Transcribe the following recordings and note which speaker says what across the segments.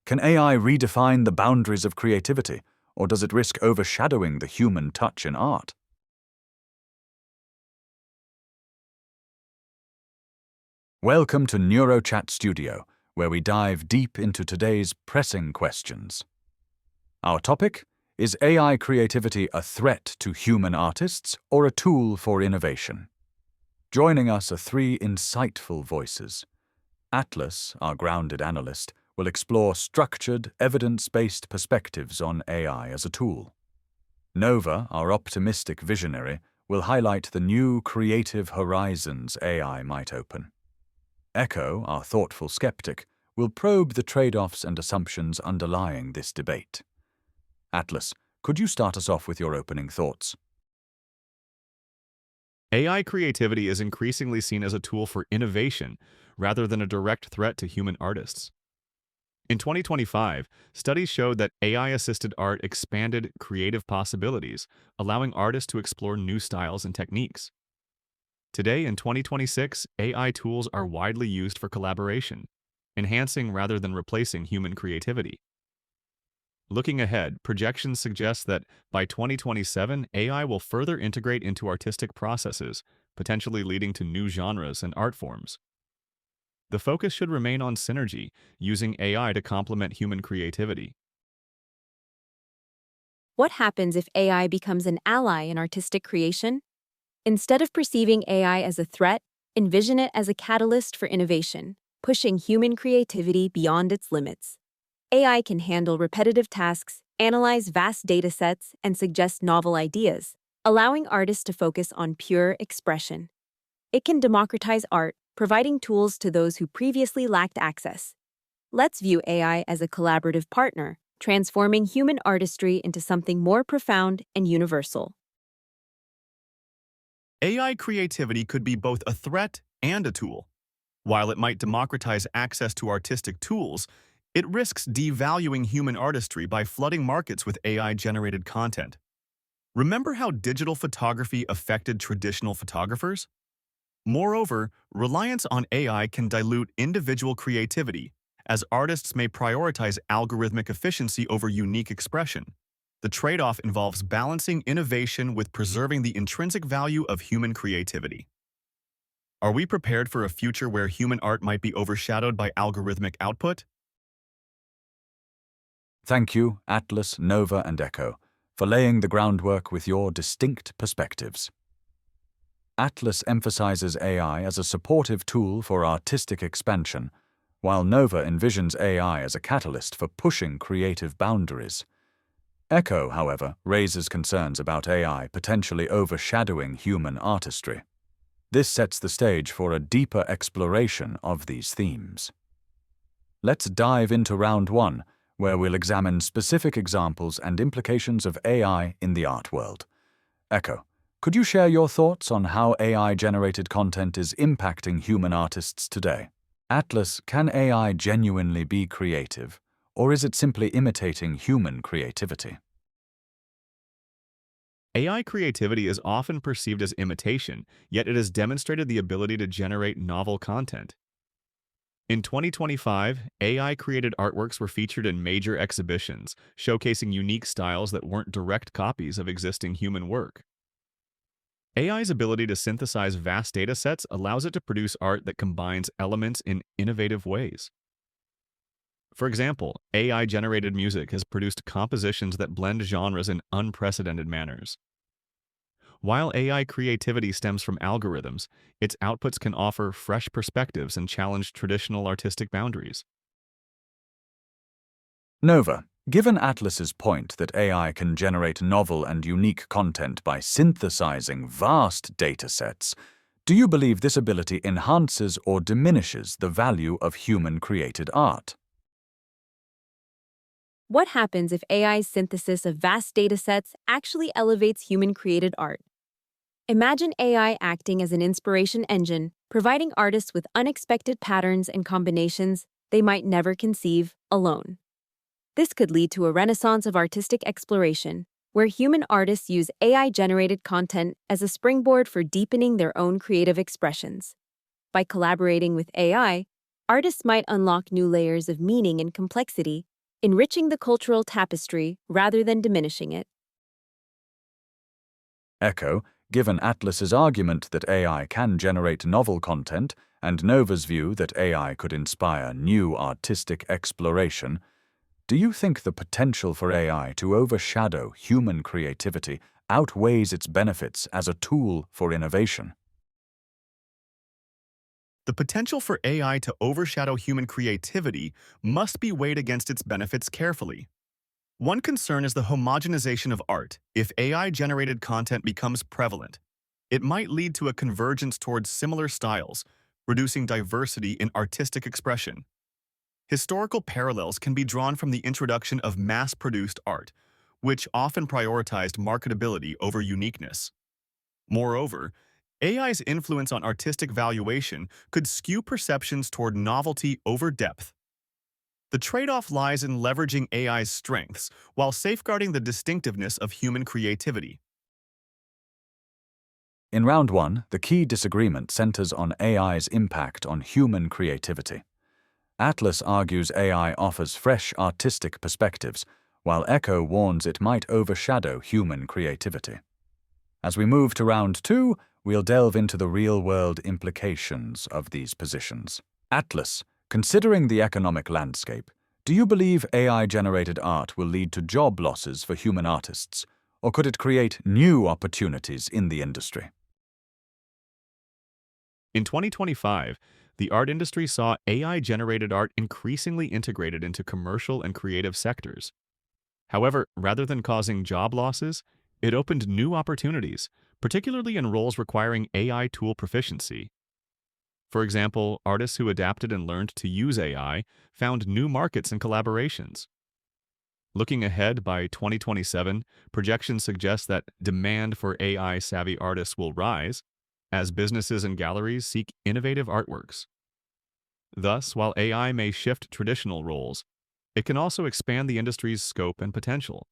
Speaker 1: Can AI redefine the boundaries of creativity, or does it risk overshadowing the human touch in art? Welcome to NeuroChatStudio, where we dive deep into today's pressing questions. Our topic: is AI creativity a threat to human artists or a tool for innovation? Joining us are three insightful voices. Atlas, our grounded analyst, will explore structured, evidence-based perspectives on AI as a tool. Nova, our optimistic visionary, will highlight the new creative horizons AI might open. Echo, our thoughtful skeptic, will probe the trade-offs and assumptions underlying this debate. Atlas, could you start us off with your opening thoughts?
Speaker 2: AI creativity is increasingly seen as a tool for innovation rather than a direct threat to human artists. In 2025, studies showed that AI-assisted art expanded creative possibilities, allowing artists to explore new styles and techniques. Today, in 2026, AI tools are widely used for collaboration, enhancing rather than replacing human creativity. Looking ahead, projections suggest that by 2027, AI will further integrate into artistic processes, potentially leading to new genres and art forms. The focus should remain on synergy, using AI to complement human creativity.
Speaker 3: What happens if AI becomes an ally in artistic creation? Instead of perceiving AI as a threat, envision it as a catalyst for innovation, pushing human creativity beyond its limits. AI can handle repetitive tasks, analyze vast datasets, and suggest novel ideas, allowing artists to focus on pure expression. It can democratize art, providing tools to those who previously lacked access. Let's view AI as a collaborative partner, transforming human artistry into something more profound and universal.
Speaker 2: AI creativity could be both a threat and a tool. While it might democratize access to artistic tools, it risks devaluing human artistry by flooding markets with AI-generated content. Remember how digital photography affected traditional photographers? Moreover, reliance on AI can dilute individual creativity, as artists may prioritize algorithmic efficiency over unique expression. The trade-off involves balancing innovation with preserving the intrinsic value of human creativity. Are we prepared for a future where human art might be overshadowed by algorithmic output?
Speaker 1: Thank you, Atlas, Nova, and Echo, for laying the groundwork with your distinct perspectives. Atlas emphasizes AI as a supportive tool for artistic expansion, while Nova envisions AI as a catalyst for pushing creative boundaries. Echo, however, raises concerns about AI potentially overshadowing human artistry. This sets the stage for a deeper exploration of these themes. Let's dive into round one, where we'll examine specific examples and implications of AI in the art world. Echo, could you share your thoughts on how AI-generated content is impacting human artists today? Atlas, can AI genuinely be creative, or is it simply imitating human creativity?
Speaker 2: AI creativity is often perceived as imitation, yet it has demonstrated the ability to generate novel content. In 2025, AI-created artworks were featured in major exhibitions, showcasing unique styles that weren't direct copies of existing human work. AI's ability to synthesize vast datasets allows it to produce art that combines elements in innovative ways. For example, AI-generated music has produced compositions that blend genres in unprecedented manners. While AI creativity stems from algorithms, its outputs can offer fresh perspectives and challenge traditional artistic boundaries.
Speaker 1: Nova, given Atlas's point that AI can generate novel and unique content by synthesizing vast datasets, do you believe this ability enhances or diminishes the value of human-created art?
Speaker 3: What happens if AI's synthesis of vast datasets actually elevates human-created art? Imagine AI acting as an inspiration engine, providing artists with unexpected patterns and combinations they might never conceive alone. This could lead to a renaissance of artistic exploration, where human artists use AI-generated content as a springboard for deepening their own creative expressions. By collaborating with AI, artists might unlock new layers of meaning and complexity enriching the cultural tapestry rather than diminishing it.
Speaker 1: Echo, given Atlas's argument that AI can generate novel content and Nova's view that AI could inspire new artistic exploration, do you think the potential for AI to overshadow human creativity outweighs its benefits as a tool for innovation?
Speaker 2: The potential for AI to overshadow human creativity must be weighed against its benefits carefully. One concern is the homogenization of art. If AI-generated content becomes prevalent, it might lead to a convergence towards similar styles, reducing diversity in artistic expression. Historical parallels can be drawn from the introduction of mass-produced art, which often prioritized marketability over uniqueness. Moreover, AI's influence on artistic valuation could skew perceptions toward novelty over depth. The trade-off lies in leveraging AI's strengths while safeguarding the distinctiveness of human creativity.
Speaker 1: In round one, the key disagreement centers on AI's impact on human creativity. Atlas argues AI offers fresh artistic perspectives, while Echo warns it might overshadow human creativity. As we move to round two, we'll delve into the real-world implications of these positions. Atlas, considering the economic landscape, do you believe AI-generated art will lead to job losses for human artists, or could it create new opportunities in the industry?
Speaker 2: In 2025, the art industry saw AI-generated art increasingly integrated into commercial and creative sectors. However, rather than causing job losses, it opened new opportunities, particularly in roles requiring AI tool proficiency. For example, artists who adapted and learned to use AI found new markets and collaborations. Looking ahead by 2027, projections suggest that demand for AI-savvy artists will rise as businesses and galleries seek innovative artworks. Thus, while AI may shift traditional roles, it can also expand the industry's scope and potential.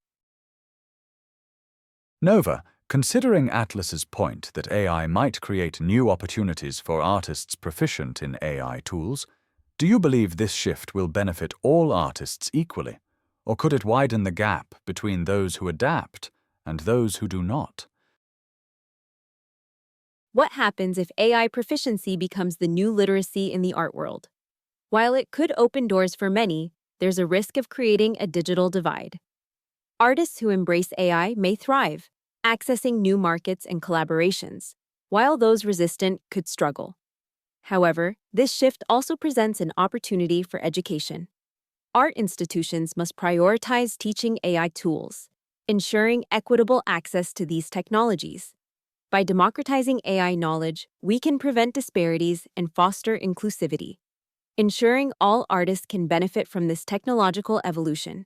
Speaker 1: Nova, considering Atlas's point that AI might create new opportunities for artists proficient in AI tools, do you believe this shift will benefit all artists equally, or could it widen the gap between those who adapt and those who do not?
Speaker 3: What happens if AI proficiency becomes the new literacy in the art world? While it could open doors for many, there's a risk of creating a digital divide. Artists who embrace AI may thrive, accessing new markets and collaborations, while those resistant could struggle. However, this shift also presents an opportunity for education. Art institutions must prioritize teaching AI tools, ensuring equitable access to these technologies. By democratizing AI knowledge, we can prevent disparities and foster inclusivity, ensuring all artists can benefit from this technological evolution.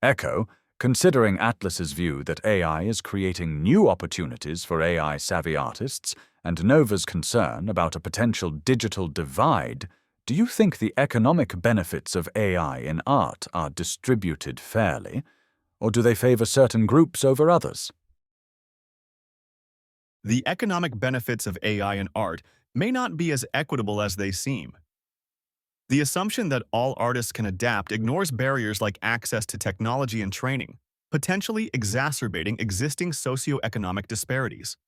Speaker 1: Echo, considering Atlas's view that AI is creating new opportunities for AI-savvy artists and Nova's concern about a potential digital divide, do you think the economic benefits of AI in art are distributed fairly, or do they favor certain groups over others?
Speaker 2: The economic benefits of AI in art may not be as equitable as they seem. The assumption that all artists can adapt ignores barriers like access to technology and training, potentially exacerbating existing socioeconomic disparities.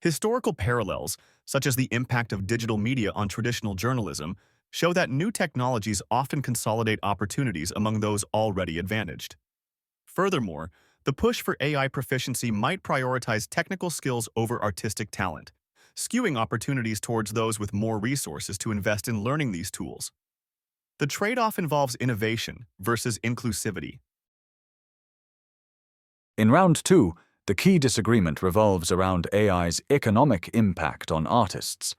Speaker 2: Historical parallels, such as the impact of digital media on traditional journalism, show that new technologies often consolidate opportunities among those already advantaged. Furthermore, the push for AI proficiency might prioritize technical skills over artistic talent, skewing opportunities towards those with more resources to invest in learning these tools. The trade-off involves innovation versus inclusivity.
Speaker 1: In round two, the key disagreement revolves around AI's economic impact on artists.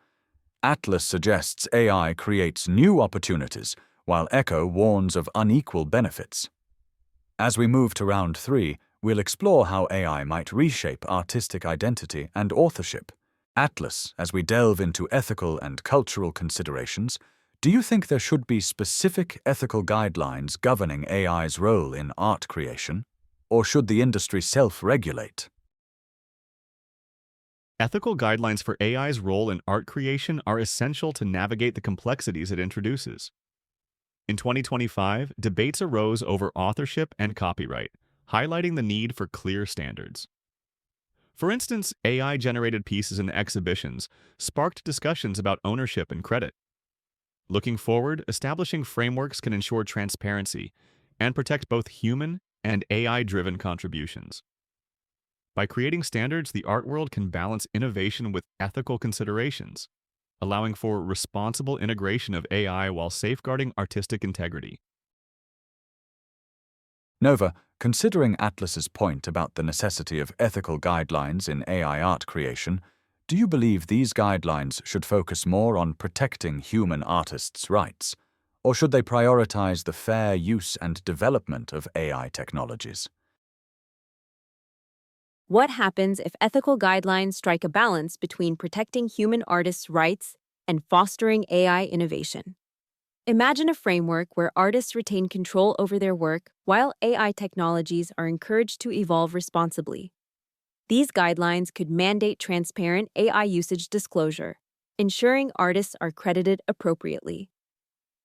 Speaker 1: Atlas suggests AI creates new opportunities, while Echo warns of unequal benefits. As we move to round three, we'll explore how AI might reshape artistic identity and authorship. Atlas, as we delve into ethical and cultural considerations, do you think there should be specific ethical guidelines governing AI's role in art creation, or should the industry self-regulate?
Speaker 2: Ethical guidelines for AI's role in art creation are essential to navigate the complexities it introduces. In 2025, debates arose over authorship and copyright, highlighting the need for clear standards. For instance, AI-generated pieces in exhibitions sparked discussions about ownership and credit. Looking forward, establishing frameworks can ensure transparency and protect both human and AI-driven contributions. By creating standards, the art world can balance innovation with ethical considerations, allowing for responsible integration of AI while safeguarding artistic integrity.
Speaker 1: Nova, considering Atlas's point about the necessity of ethical guidelines in AI art creation, do you believe these guidelines should focus more on protecting human artists' rights, or should they prioritize the fair use and development of AI technologies?
Speaker 3: What happens if ethical guidelines strike a balance between protecting human artists' rights and fostering AI innovation? Imagine a framework where artists retain control over their work while AI technologies are encouraged to evolve responsibly. These guidelines could mandate transparent AI usage disclosure, ensuring artists are credited appropriately.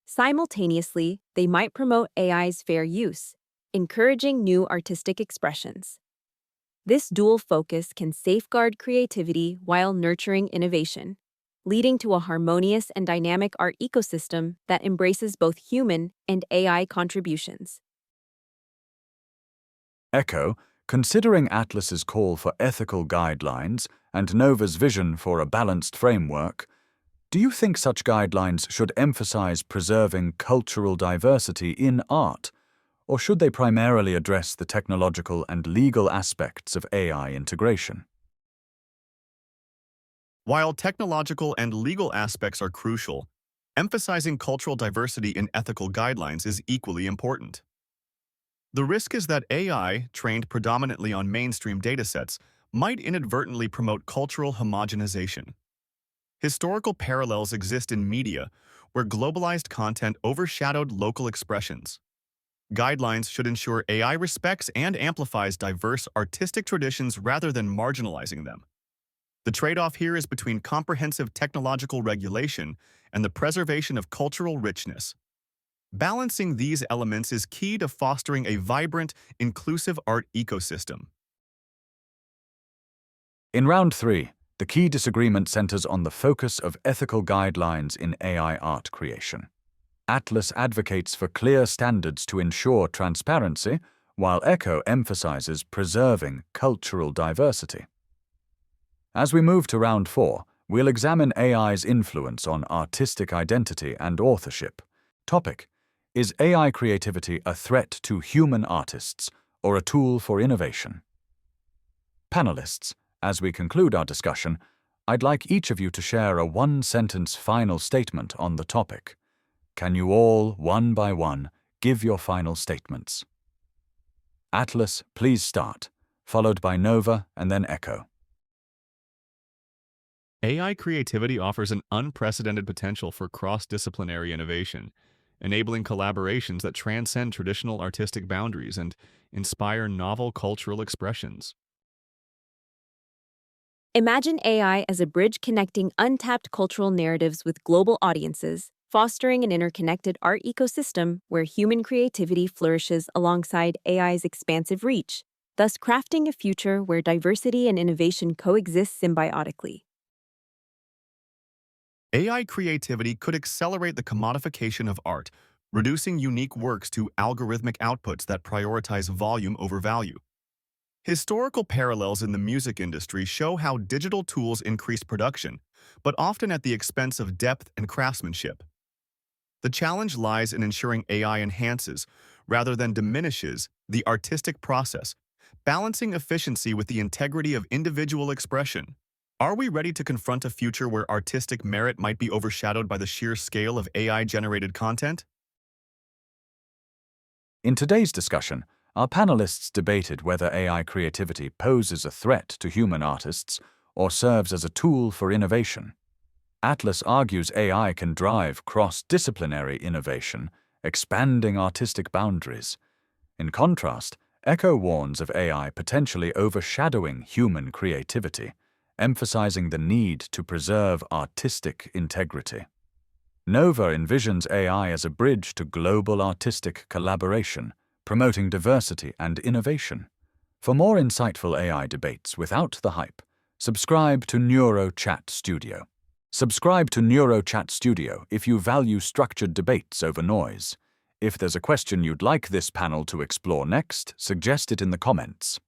Speaker 3: Simultaneously, they might promote AI's fair use, encouraging new artistic expressions. This dual focus can safeguard creativity while nurturing innovation, leading to a harmonious and dynamic art ecosystem that embraces both human and AI contributions.
Speaker 1: Echo, considering Atlas's call for ethical guidelines and Nova's vision for a balanced framework, do you think such guidelines should emphasize preserving cultural diversity in art, or should they primarily address the technological and legal aspects of AI integration?
Speaker 2: While technological and legal aspects are crucial, emphasizing cultural diversity in ethical guidelines is equally important. The risk is that AI, trained predominantly on mainstream datasets, might inadvertently promote cultural homogenization. Historical parallels exist in media, where globalized content overshadowed local expressions. Guidelines should ensure AI respects and amplifies diverse artistic traditions rather than marginalizing them. The trade-off here is between comprehensive technological regulation and the preservation of cultural richness. Balancing these elements is key to fostering a vibrant, inclusive art ecosystem.
Speaker 1: In round 3, the key disagreement centers on the focus of ethical guidelines in AI art creation. Atlas advocates for clear standards to ensure transparency, while Echo emphasizes preserving cultural diversity. As we move to round 4, we'll examine AI's influence on artistic identity and authorship. Topic: Is AI creativity a threat to human artists or a tool for innovation? Panelists, as we conclude our discussion, I'd like each of you to share a one-sentence final statement on the topic. Can you all, one by one, give your final statements? Atlas, please start, followed by Nova and then Echo.
Speaker 2: AI creativity offers an unprecedented potential for cross-disciplinary innovation, enabling collaborations that transcend traditional artistic boundaries and inspire novel cultural expressions.
Speaker 3: Imagine AI as a bridge connecting untapped cultural narratives with global audiences, fostering an interconnected art ecosystem where human creativity flourishes alongside AI's expansive reach, thus crafting a future where diversity and innovation coexist symbiotically.
Speaker 2: AI creativity could accelerate the commodification of art, reducing unique works to algorithmic outputs that prioritize volume over value. Historical parallels in the music industry show how digital tools increase production, but often at the expense of depth and craftsmanship. The challenge lies in ensuring AI enhances, rather than diminishes, the artistic process, balancing efficiency with the integrity of individual expression. Are we ready to confront a future where artistic merit might be overshadowed by the sheer scale of AI-generated content?
Speaker 1: In today's discussion, our panelists debated whether AI creativity poses a threat to human artists or serves as a tool for innovation. Atlas argues AI can drive cross-disciplinary innovation, expanding artistic boundaries. In contrast, Echo warns of AI potentially overshadowing human creativity, emphasizing the need to preserve artistic integrity. Nova envisions AI as a bridge to global artistic collaboration, promoting diversity and innovation. For more insightful AI debates without the hype, subscribe to NeuroChatStudio. Subscribe to NeuroChatStudio if you value structured debates over noise. If there's a question you'd like this panel to explore next, suggest it in the comments.